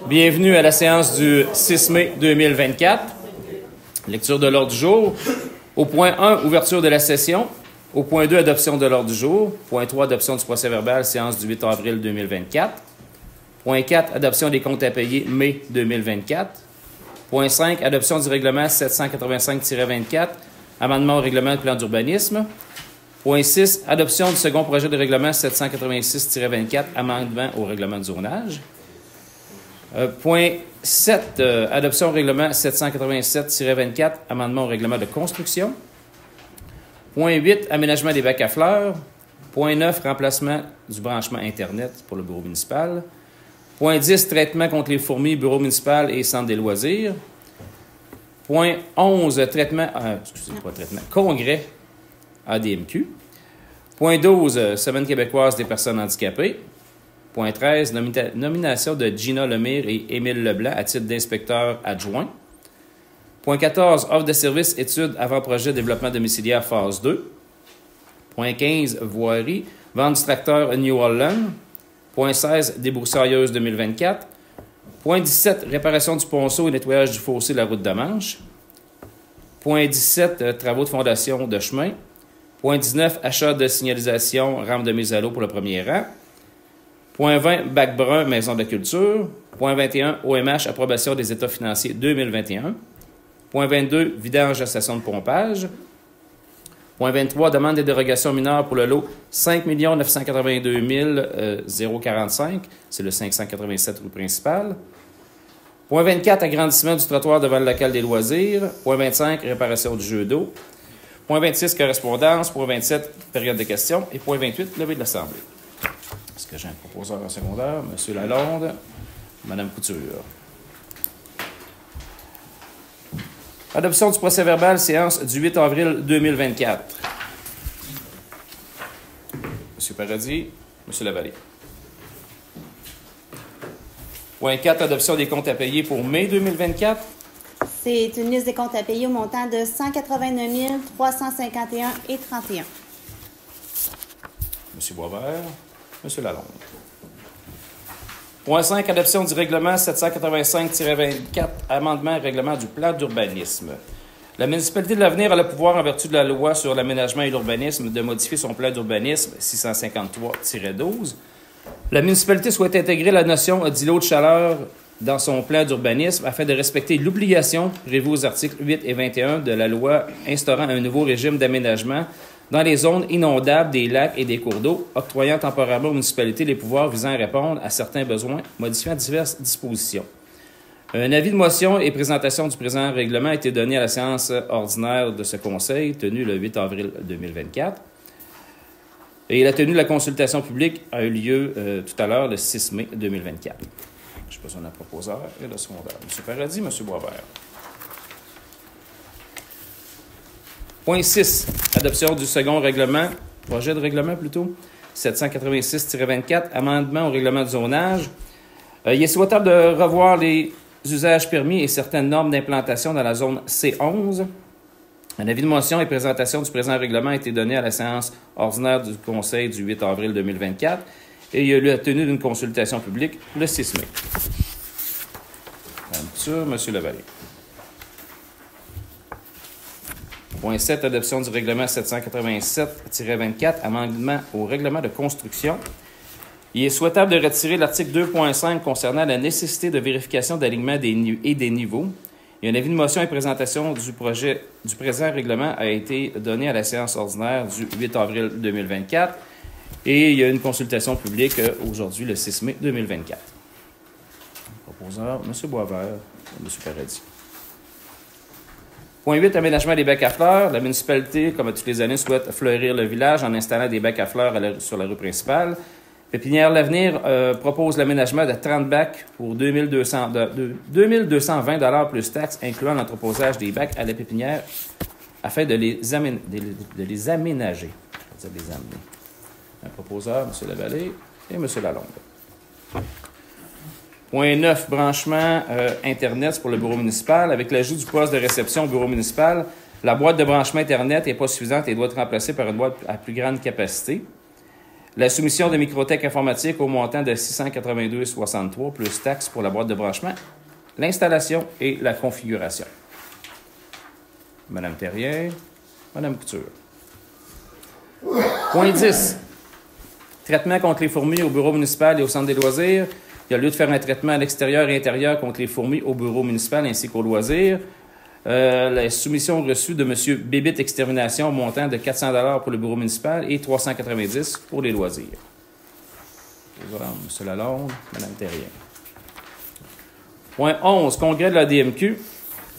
Bienvenue à la séance du 6 mai 2024. Lecture de l'ordre du jour. Au point 1, ouverture de la session. Au point 2, adoption de l'ordre du jour. Point 3, adoption du procès-verbal, séance du 8 avril 2024. Point 4, adoption des comptes à payer mai 2024. Point 5, adoption du règlement 785-24, amendement au règlement de plan d'urbanisme. Point 6, adoption du second projet de règlement 786-24, amendement au règlement de zonage. Point 7, adoption au règlement 787-24, amendement au règlement de construction. Point 8, aménagement des bacs à fleurs. Point 9, remplacement du branchement Internet pour le bureau municipal. Point 10, traitement contre les fourmis, bureau municipal et centre des loisirs. Point 11, congrès ADMQ. Point 12, Semaine québécoise des personnes handicapées. Point 13, nomination de Gina Lemire et Émile Leblanc à titre d'inspecteur adjoint. Point 14, offre de services, études, avant-projet, développement domiciliaire, phase 2. Point 15, voirie, vente du tracteur New Holland. Point 16, débroussailleuse 2024. Point 17, réparation du ponceau et nettoyage du fossé de la route de Manche. Point 17, travaux de fondation de chemin. Point 19, achat de signalisation, rampe de mise à l'eau pour le premier rang. Point 20, bac brun, maison de la culture. Point 21, OMH, approbation des états financiers 2021. Point 22, vidange de station de pompage. Point 23, demande des dérogations mineures pour le lot 5 982 045. C'est le 587 rue principale. Point 24, agrandissement du trottoir devant le local des loisirs. Point 25, réparation du jeu d'eau. Point 26, correspondance. Point 27, période de questions. Et point 28, levée de l'Assemblée. Est-ce que j'ai un proposeur en secondaire? M. Lalonde, Mme Couture. Adoption du procès-verbal, séance du 8 avril 2024. M. Paradis, M. Lavallée. Point 4, adoption des comptes à payer pour mai 2024. C'est une liste des comptes à payer au montant de 189 351 et 31. M. Boisvert, M. Lalonde. Point 5, adoption du règlement 785-24, amendement et règlement du plan d'urbanisme. La municipalité de l'Avenir a le pouvoir, en vertu de la loi sur l'aménagement et l'urbanisme, de modifier son plan d'urbanisme 653-12. La municipalité souhaite intégrer la notion d'îlot de chaleur dans son plan d'urbanisme afin de respecter l'obligation prévue aux articles 8 et 21 de la loi instaurant un nouveau régime d'aménagement dans les zones inondables des lacs et des cours d'eau, octroyant temporairement aux municipalités les pouvoirs visant à répondre à certains besoins, modifiant diverses dispositions. Un avis de motion et présentation du présent règlement a été donné à la séance ordinaire de ce Conseil, tenue le 8 avril 2024. Et la tenue de la consultation publique a eu lieu tout à l'heure, le 6 mai 2024. Je besoin d'un proposeur et de secondaire. M. Paradis, M. Boisvert. Point 6, adoption du second règlement, projet de règlement plutôt, 786-24, amendement au règlement de zonage. Il est souhaitable de revoir les usages permis et certaines normes d'implantation dans la zone C11. Un avis de motion et présentation du présent règlement a été donné à la séance ordinaire du Conseil du 8 avril 2024 et il y a eu la tenue d'une consultation publique le 6 mai. Madame Couture, M. Lavallée. Point 7, adoption du règlement 787-24, amendement au règlement de construction. Il est souhaitable de retirer l'article 2.5 concernant la nécessité de vérification d'alignement et des niveaux. Et un avis de motion et présentation du présent règlement a été donné à la séance ordinaire du 8 avril 2024 et il y a une consultation publique aujourd'hui, le 6 mai 2024. Proposeur, M. Boisvert, M. Paradis. Point 8, aménagement des bacs à fleurs. La municipalité, comme à toutes les années, souhaite fleurir le village en installant des bacs à fleurs sur la rue principale. Pépinière L'Avenir propose l'aménagement de 30 bacs pour 2220 $ plus taxes, incluant l'entreposage des bacs à la pépinière, afin de les aménager. Un proposeur, M. Lavallée et M. Lalonde. Point 9, branchement Internet pour le bureau municipal. Avec l'ajout du poste de réception au bureau municipal, la boîte de branchement Internet n'est pas suffisante et doit être remplacée par une boîte à plus grande capacité. La soumission de Microtech Informatique au montant de 682,63 plus taxes pour la boîte de branchement, l'installation et la configuration. Madame Terrien, Madame Couture. Point 10. Traitement contre les fourmis au bureau municipal et au centre des loisirs. Il y a lieu de faire un traitement à l'extérieur et intérieur contre les fourmis au bureau municipal ainsi qu'au loisir. La soumission reçue de M. Bébite Extermination au montant de 400 $ pour le bureau municipal et 390 pour les loisirs. Voilà, M. Lalonde, Mme Terrien. Point 11. Congrès de la DMQ.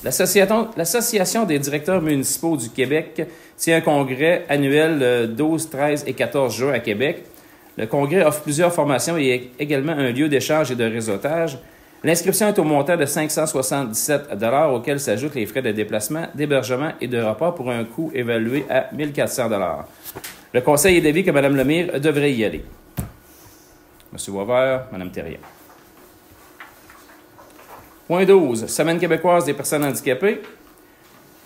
L'Association des directeurs municipaux du Québec tient un congrès annuel le 12, 13 et 14 juin à Québec. Le congrès offre plusieurs formations et également un lieu d'échange et de réseautage. L'inscription est au montant de 577 $ auquel s'ajoutent les frais de déplacement, d'hébergement et de repas pour un coût évalué à 1 400 $. Le conseil est d'avis que Mme Lemire devrait y aller. M. Boisvert, Mme Terrien. Point 12. Semaine québécoise des personnes handicapées.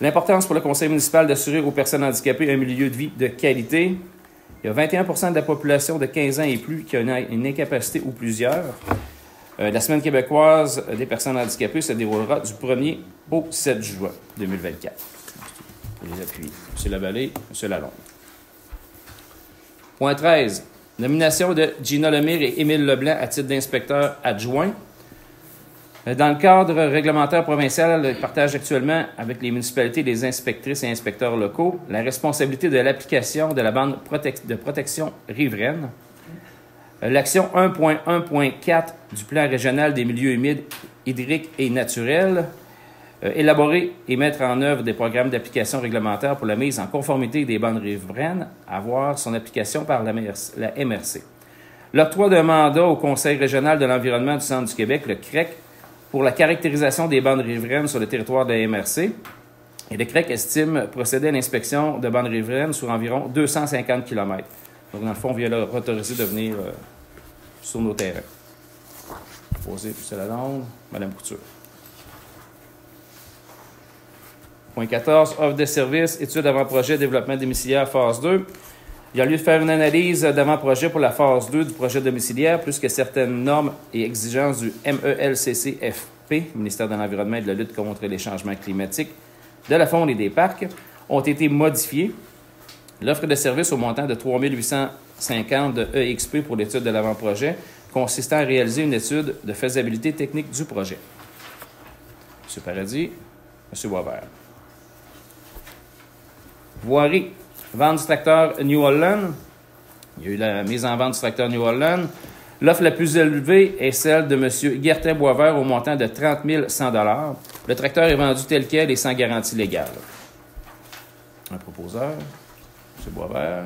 L'importance pour le conseil municipal d'assurer aux personnes handicapées un milieu de vie de qualité. Il y a 21 % de la population de 15 ans et plus qui a une incapacité ou plusieurs. La semaine québécoise des personnes handicapées se déroulera du 1er au 7 juin 2024. Je les appuie. M. Lavallée, M. Lalonde. Point 13. Nomination de Gina Lemire et Émile Leblanc à titre d'inspecteur adjoint. Dans le cadre réglementaire provincial, il partage actuellement avec les municipalités, les inspectrices et inspecteurs locaux la responsabilité de l'application de la bande de protection riveraine. L'action 1.1.4 du plan régional des milieux humides, hydriques et naturels. Élaborer et mettre en œuvre des programmes d'application réglementaire pour la mise en conformité des bandes riveraines, avoir son application par la MRC. L'octroi d'un mandat au Conseil régional de l'environnement du Centre du Québec, le CREC, pour la caractérisation des bandes riveraines sur le territoire de la MRC. Et le CREC estime procéder à l'inspection de bandes riveraines sur environ 250 km. Donc, dans le fond, on vient leur autoriser de venir sur nos terrains. Posez M. Lalonde, Mme Couture. Point 14. Offre de services, études avant-projet, développement domiciliaire, phase 2. Il y a lieu de faire une analyse d'avant-projet pour la phase 2 du projet domiciliaire, plus que certaines normes et exigences du MELCCFP, ministère de l'Environnement et de la lutte contre les changements climatiques, de la faune et des parcs, ont été modifiées. L'offre de service au montant de 3 850 de EXP pour l'étude de l'avant-projet, consistant à réaliser une étude de faisabilité technique du projet. M. Paradis, M. Boisvert. Voirie. Vente du tracteur New Holland. Il y a eu la mise en vente du tracteur New Holland. L'offre la plus élevée est celle de M. Guertin Boisvert au montant de 30 100 $. Le tracteur est vendu tel quel et sans garantie légale. Un proposeur, M. Boisvert,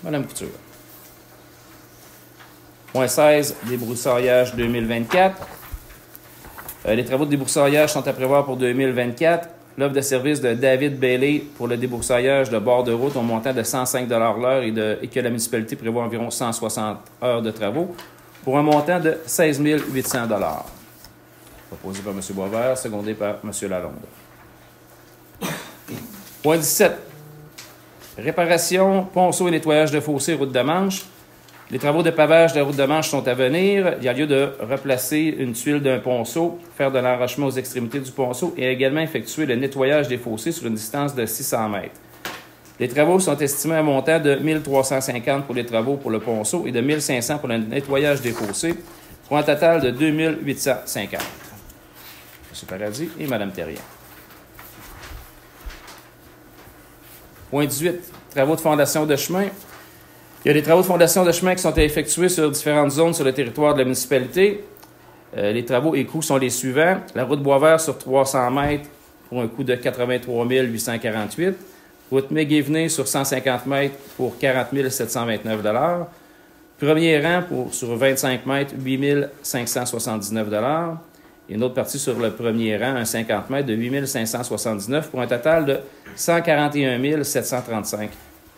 Mme Couture. Point 16, débroussaillage 2024. Les travaux de débroussaillage sont à prévoir pour 2024. L'offre de service de David Bailey pour le débroussaillage de bord de route au montant de 105 $ l'heure et que la municipalité prévoit environ 160 heures de travaux pour un montant de 16 800 $. Proposé par M. Boisvert, secondé par M. Lalonde. Point 17. Réparation, ponceau et nettoyage de fossés, route de Manche. Les travaux de pavage de la route de Manche sont à venir. Il y a lieu de replacer une tuile d'un ponceau, faire de l'enrochement aux extrémités du ponceau et également effectuer le nettoyage des fossés sur une distance de 600 mètres. Les travaux sont estimés à un montant de 1 350 pour les travaux pour le ponceau et de 1 500 pour le nettoyage des fossés, pour un total de 2 850. M. Paradis et Mme Terrien. Point 18. Travaux de fondation de chemin. Il y a des travaux de fondation de chemin qui sont effectués sur différentes zones sur le territoire de la municipalité. Les travaux et coûts sont les suivants. La route Boisvert sur 300 mètres pour un coût de 83 848. Route Méguévenay sur 150 mètres pour 40 729 $. Premier rang sur 25 mètres, 8 579 $. Et une autre partie sur le premier rang, un 50 mètres, de 8 579 pour un total de 141 735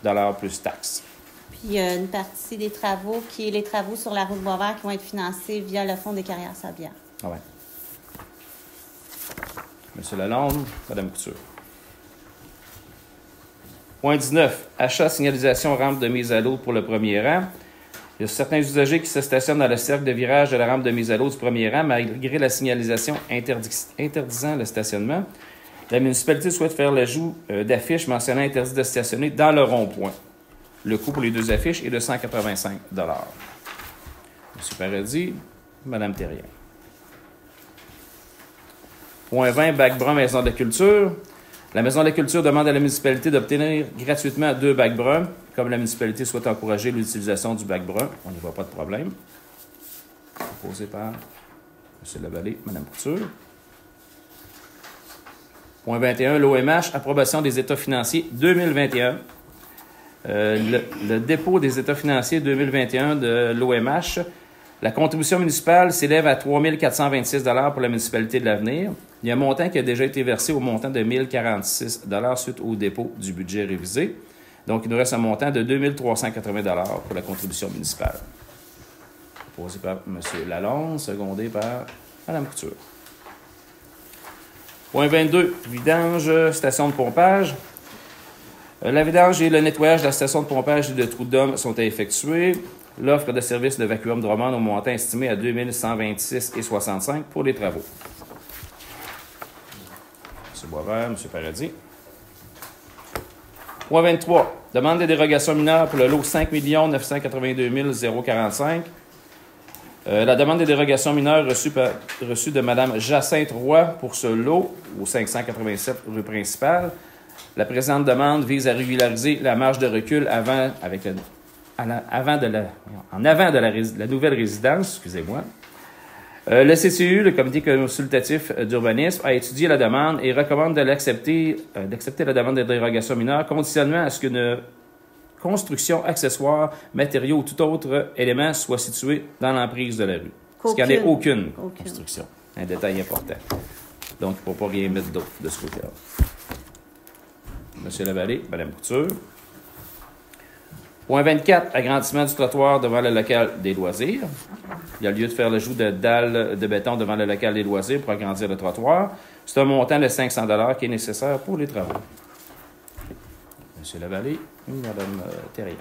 $ plus taxes. Puis il y a une partie des travaux qui est les travaux sur la route Boisvert qui vont être financés via le Fonds des carrières sablières. Ah ouais. M. Lalonde, Mme Couture. Point 19. Achat, signalisation, rampe de mise à l'eau pour le premier rang. Il y a certains usagers qui se stationnent dans le cercle de virage de la rampe de mise à l'eau du premier rang, malgré la signalisation interdisant le stationnement. La municipalité souhaite faire l'ajout d'affiches mentionnant interdit de stationner dans le rond-point. Le coût pour les 2 affiches est de 185 $. M. Paradis, Mme Thérien. Point 20, bac brun, Maison de la Culture. La Maison de la Culture demande à la municipalité d'obtenir gratuitement 2 bacs bruns. Comme la municipalité souhaite encourager l'utilisation du bac brun, on n'y voit pas de problème. Proposé par M. Lavallée, Mme Couture. Point 21, l'OMH, approbation des états financiers 2021. Le dépôt des états financiers 2021 de l'OMH. La contribution municipale s'élève à 3 426 $ pour la municipalité de l'Avenir. Il y a un montant qui a déjà été versé au montant de 1 046 $ suite au dépôt du budget révisé. Donc, il nous reste un montant de 2 380 $ pour la contribution municipale. Proposé par M. Lalonde, secondé par Mme Couture. Point 22, vidange, station de pompage. La vidange et le nettoyage de la station de pompage et de trous d'hommes sont à effectuer. L'offre de service de vacuum Drummond au montant estimé à 2 126,65 $ pour les travaux. M. Boisvert, M. Paradis. Point 23. Demande de dérogation mineure pour le lot 5 982 045. La demande de dérogation mineure reçue de Mme Jacinthe Roy pour ce lot au 587 rue principale. La présente demande vise à régulariser la marge de recul en avant de la nouvelle résidence. Excusez-moi. Le CCU, le Comité consultatif d'urbanisme, a étudié la demande et recommande d'accepter la demande de dérogation mineure conditionnement à ce qu'une construction, accessoire, matériaux ou tout autre élément soit situé dans l'emprise de la rue. Parce qu'il n'y en ait aucune construction. Un détail important. Donc, il ne faut pas rien mettre d'autre de ce côté-là. M. Lavallée, Mme Couture. Point 24, agrandissement du trottoir devant le local des loisirs. Il y a lieu de faire l'ajout de dalles de béton devant le local des loisirs pour agrandir le trottoir. C'est un montant de 500 $ qui est nécessaire pour les travaux. M. Lavallée, Mme Thérien.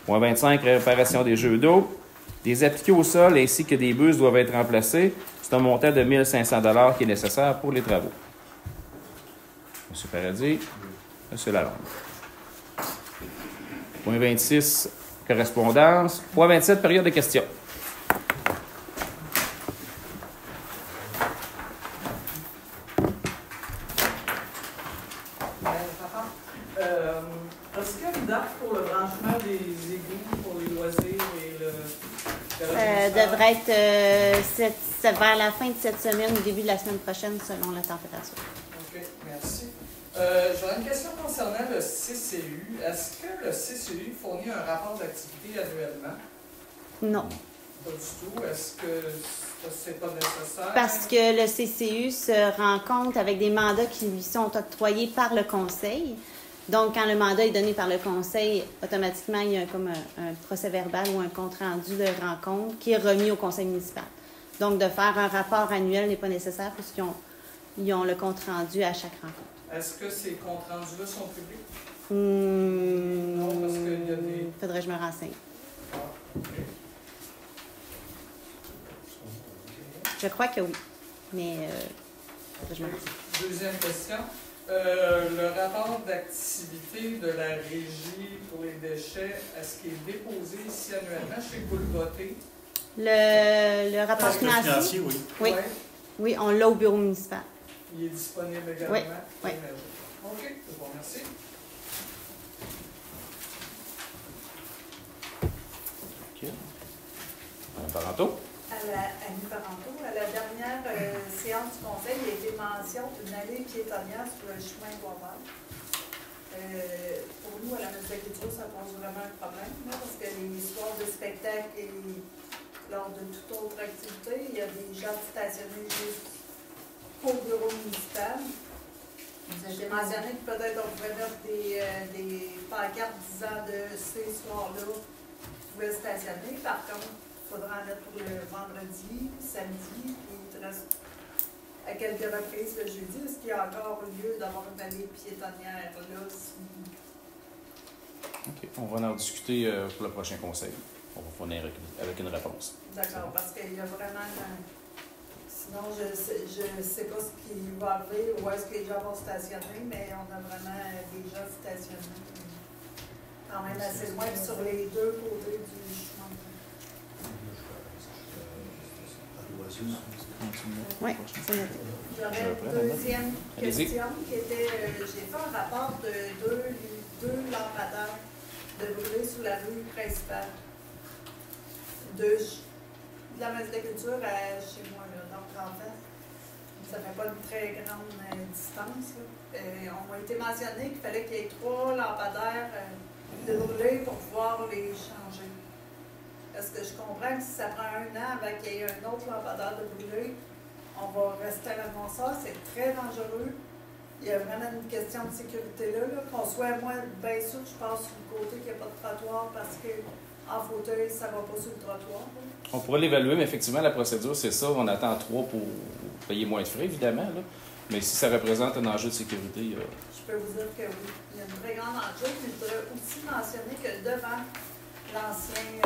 Point 25, réparation des jeux d'eau. Des appliqués au sol ainsi que des buses doivent être remplacés. C'est un montant de 1 500 $ qui est nécessaire pour les travaux. M. Paradis, M. Lalonde. Point 26, correspondance. Point 27, période de questions. Est-ce qu'il y a une date pour le branchement des égouts pour les loisirs et le... devrait être vers la fin de cette semaine ou début de la semaine prochaine, selon la température. OK, merci. J'aurais une question concernant le CCU. Est-ce que le CCU fournit un rapport d'activité annuellement? Non. Pas du tout. Est-ce que c'est pas nécessaire? Parce que le CCU se rend compte avec des mandats qui lui sont octroyés par le conseil. Donc, quand le mandat est donné par le conseil, automatiquement, il y a comme un procès-verbal ou un compte-rendu de rencontre qui est remis au conseil municipal. Donc, de faire un rapport annuel n'est pas nécessaire puisqu'ils ont le compte-rendu à chaque rencontre. Est-ce que ces comptes rendus-là sont publics? Non, parce qu'il y a des... Faudrait que je me renseigne. Ah, OK. Je crois que oui, mais faudrait que je me renseigne. Deuxième question. Le rapport d'activité de la régie pour les déchets, est-ce qu'il est déposé ici annuellement? Je sais que vous le votez. Le rapport financier? Oui. Oui. Ouais. Oui, on l'a au bureau municipal. Il est disponible également? Oui. Oui. OK, c'est bon, merci. OK. Parenteau. Annie Parenteau, à la dernière séance du conseil, il y a été mention d'une allée piétonnière sur le chemin Boisvert. Pour nous, à la Maison de la Culture, ça pose vraiment un problème, là, parce que les soirs de spectacle et lors de toute autre activité, il y a des gens stationnés juste au bureau municipal. Vous avez mentionné que peut-être on pourrait mettre des pancartes disant de ces soirs-là, vous pouvez stationner. Par contre, il faudra en mettre pour le vendredi, samedi, puis il te reste à quelques reprises le jeudi. Est-ce qu'il y a encore lieu d'avoir une allée piétonnière là? OK. On va en discuter pour le prochain conseil. On va fournir avec une réponse. D'accord, parce qu'il y a vraiment... Sinon, je sais pas ce qui va arriver, où est-ce que les gens vont stationner, mais on a vraiment des gens stationnés quand même assez loin sur les deux côtés du chemin. Oui, c'est noté. J'aurais une deuxième question qui était, j'ai fait un rapport de deux lampadaires de brûler sous la rue principale. De la maison de culture à chez moi, là, donc en fait, ça fait pas une très grande distance. On m'a été mentionné qu'il fallait qu'il y ait 3 lampadaires de brûler pour pouvoir les changer. Est-ce que je comprends que si ça prend 1 an avant qu'il y ait un autre lampadaire de brûler, on va rester à la Montessor, c'est très dangereux. Il y a vraiment une question de sécurité là, qu'on soit moins bien sûr, je passe sur le côté qu'il n'y a pas de trottoir parce qu'en fauteuil, ça ne va pas sur le trottoir. Là. On pourrait l'évaluer, mais effectivement, la procédure, c'est ça. On attend 3 pour payer moins de frais, évidemment. Là. Mais si ça représente un enjeu de sécurité... Je peux vous dire que oui. Il y a une très grande enjeu. Mais je voudrais aussi mentionner que devant l'ancien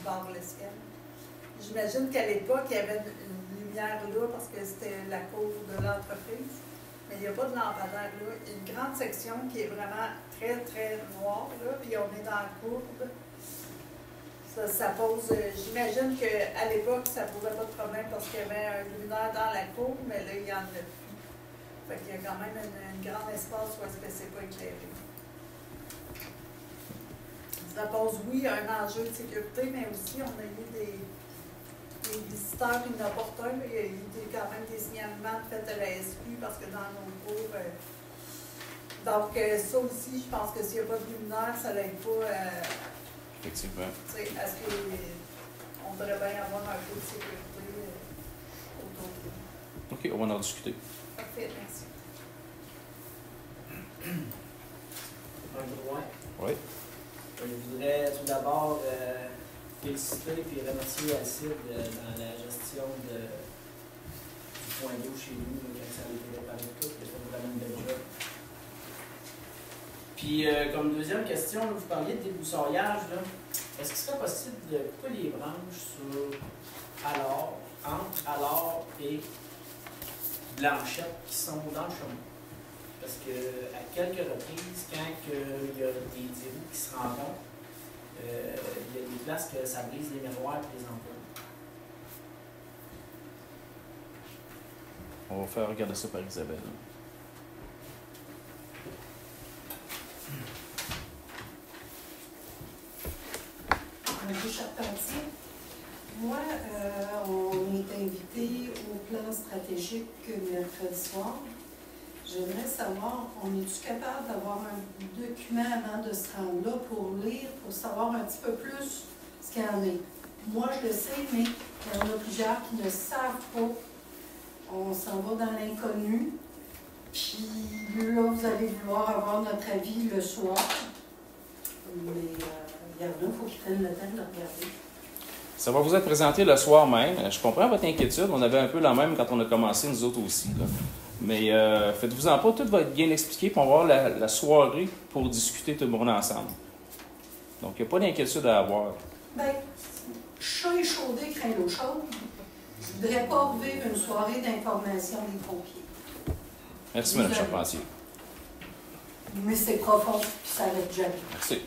bar l'escale, j'imagine qu'à l'époque, il y avait une lumière là parce que c'était la cour de l'entreprise. Mais il n'y a pas de lampadaire là. Il y a une grande section qui est vraiment très, très noire, là, puis on est dans la courbe. Ça pose, j'imagine qu'à l'époque, ça ne posait pas de problème parce qu'il y avait un luminaire dans la cour, mais là, il n'y en a plus. Fait qu'il y a quand même un grand espace où est-ce que c'est pas éclairé. Ça pose, oui, un enjeu de sécurité, mais aussi, on a eu des visiteurs inopportuns. Il y a eu quand même des signalements faits à la SQ parce que dans nos cours... donc, ça aussi, je pense que s'il n'y a pas de luminaire, ça n'aide pas Effectivement. à ce qu'on devrait bien avoir un peu de sécurité autour de nous. OK, on va en discuter. Parfait, merci. Oui. Je voudrais tout d'abord féliciter et remercier Alcide dans la gestion du point d'eau chez nous, quand ça a été réparé tout. Il a fait vraiment une belle job. Puis, comme deuxième question, vous parliez de déboussoriage. Est-ce qu'il serait possible de couper les branches entre alors et Blanchette qui sont dans le chemin? Parce qu'à quelques reprises, quand il y a des roues qui se rencontrent, il y a des places que ça brise les miroirs et les ampoules. On va faire regarder ça par Isabelle. Bonjour Charpentier. Moi, on est invité au plan stratégique mercredi soir. J'aimerais savoir, on est-tu capable d'avoir un document avant de se rendre là pour lire, pour savoir un petit peu plus ce qu'il y en est? Moi, je le sais, mais il y en a plusieurs qui ne savent pas. On s'en va dans l'inconnu. Puis là, vous allez vouloir avoir notre avis le soir. Mais il y en a, il faut qu'ils prennent le temps de le regarder. Ça va vous être présenté le soir même. Je comprends votre inquiétude. On avait un peu la même quand on a commencé, nous autres aussi. Là. Mais faites-vous-en pas, tout va être bien expliqué, puis on va avoir la soirée pour discuter tout le monde ensemble. Donc, il n'y a pas d'inquiétude à avoir. Bien, chat échaudé craint l'eau chaude. Je ne voudrais pas revivre une soirée d'information des pompiers. Merci, Mme Charpentier. Mais c'est profond, puis ça n'arrête jamais. Merci.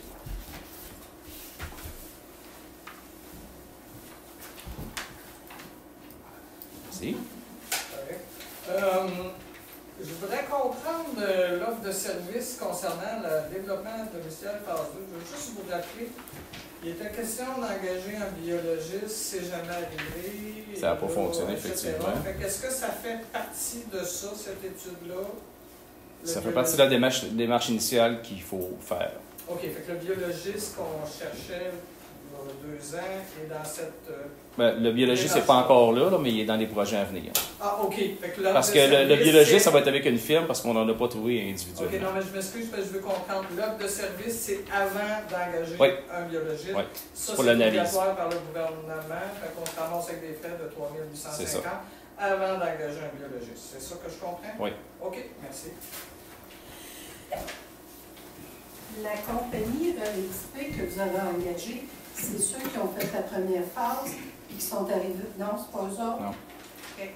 Merci. Je voudrais comprendre l'offre de service concernant le développement domiciliaire phase 2. Je veux juste vous rappeler, il était question d'engager un biologiste, c'est jamais arrivé. Ça n'a pas fonctionné, effectivement. Est-ce que ça fait partie de ça, cette étude-là? Ça fait partie de la démarche initiale qu'il faut faire. OK, fait que le biologiste qu'on cherchait il y a 2 ans est dans cette... Le biologiste n'est pas encore là, mais il est dans les projets à venir. Ah, OK. Fait que parce que le biologiste, ça va être avec une firme parce qu'on n'en a pas trouvé individuellement. OK, non, mais je m'excuse parce que je veux comprendre. L'offre de service, c'est avant d'engager un biologiste. Oui, ça, pour c'est l'analyse. obligatoire par le gouvernement. Fait qu'on se ramasse avec des frais de 3 850 avant d'engager un biologiste. C'est ça que je comprends? Oui. OK, merci. La compagnie EXP que vous avez engagée, c'est ceux qui ont fait la première phase et qui sont arrivés. Non, c'est pas eux autres? Non. OK.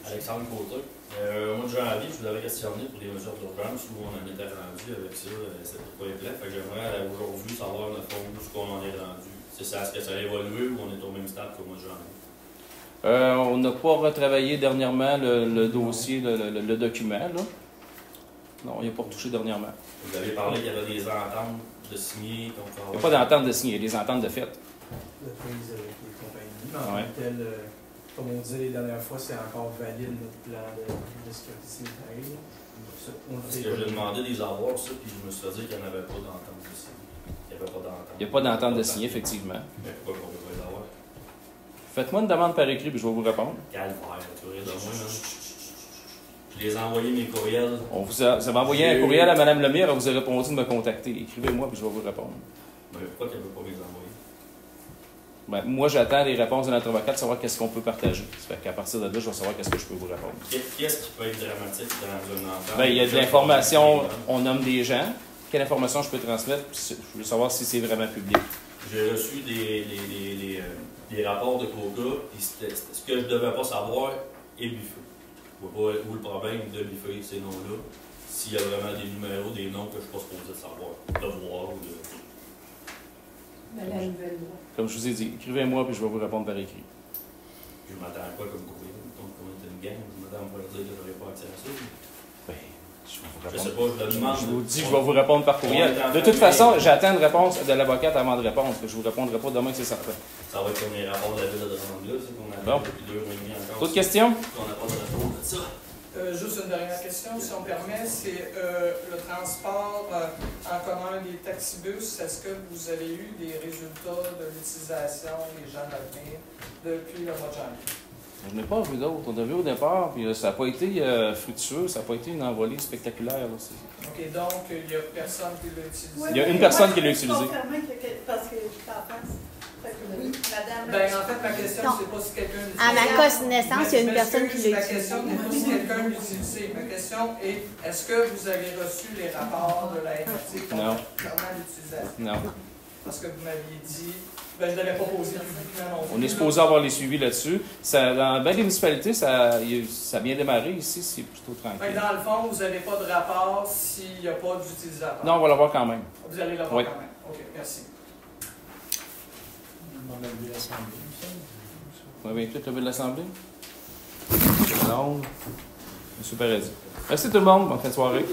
Alexandre Côté. Au mois de janvier, je vous avais questionné pour des mesures d'urgence où on en était rendu avec ça, c'était pas éclat. Fait que j'aimerais aujourd'hui savoir dans le fond où on en est rendu. C'est ça, est-ce que ça a évolué ou on est au même stade qu'au mois de janvier? On n'a pas retravaillé dernièrement le dossier, le document, là. Non, il n'a pas retouché dernièrement. Vous avez parlé qu'il y avait des ententes de signer. Il n'y a pas d'entente de signer, il y a des ententes de fait. La prise avec les compagnies. Mais en Ouais. tant que tel, comme on disait les dernières fois, c'est encore valide notre plan de sécurité sanitaire. Parce que j'ai demandé des avoirs, ça, puis je me suis fait dire qu'il n'y en avait pas d'entente de signer. Il n'y avait pas d'entente. Il n'y a pas d'entente de signer, effectivement. Mais pourquoi on ne peut pas les avoir? Faites-moi une demande par écrit, puis je vais vous répondre. Calvaire, tu vois, de moi, là. Je les ai envoyés mes courriels. Vous avez envoyé un courriel à Mme Lemire, elle vous a répondu de me contacter. Écrivez-moi, puis je vais vous répondre. Mais pourquoi tu ne veux pas les envoyer? Ben, moi, j'attends les réponses de notre avocat de savoir qu'est-ce qu'on peut partager. Ça fait qu'à partir de là, je vais savoir qu'est-ce que je peux vous répondre. Qu'est-ce qui peut être dramatique dans une entente? Ben, il y a de l'information, on nomme des gens. Quelle information je peux transmettre? Je veux savoir si c'est vraiment public. J'ai reçu des rapports de COGA, puis ce que je ne devais pas savoir est biffé. Je ne vois pas où le problème de biffer ces noms-là, s'il y a vraiment des numéros, des noms que je ne suis pas supposé de savoir, de voir ou de... De la nouvelle loi. Comme je vous ai dit, écrivez-moi, puis je vais vous répondre par écrit. Je m'attends à quoi comme courriel? Donc, comment c'est une gang? Je m'attends à me dire que je n'aurais pas accès à ça. Ben, je vais vous Je répondre. sais pas, je le demande. Je vous dis que je vais vous répondre par courriel. De toute façon, j'attends une réponse de l'avocate avant de répondre. Je ne vous répondrai pas demain, c'est certain. Ça va être comme les rapports de la ville de Rangla, c'est qu'on a Bon. depuis 2 mois et demi encore. D'autres questions? On n'a pas de réponse de ça. Juste une dernière question, si on permet, c'est le transport en commun des taxibus. Est-ce que vous avez eu des résultats de l'utilisation des gens d'avenir depuis le mois de janvier? Je n'ai pas vu d'autres. On a vu au départ, puis ça n'a pas été fructueux, ça n'a pas été une envolée spectaculaire. Là. OK, donc il n'y a personne qui l'a utilisé. Il y a une personne qui l'a utilisé. Parce que je t'en passe. Oui, madame. Ben, en fait, ma question, Non. c'est pas si quelqu'un l'utilise. À ma connaissance, il y a une personne qui l'a Ma utilisé. question n'est pas si quelqu'un l'utilise. Ma question est, est-ce que vous avez reçu les rapports de la MRT Non. concernant l'utilisation? Non. Parce que vous m'aviez dit, ben, je ne l'avais pas posé publiquement non plus. On est supposé avoir les suivis là-dessus. Dans bien des municipalités, ça a bien démarré. Ici, c'est plutôt Fait que tranquille. dans le fond, vous n'avez pas de rapport s'il n'y a pas d'utilisateur. Non, on va l'avoir quand même. Vous allez l'avoir Oui. quand même. OK, merci. On a vu l'Assemblée. Vous avez peut-être levé de l'Assemblée? Non. Monsieur Paradis. Merci tout le monde. Bonne fin de soirée.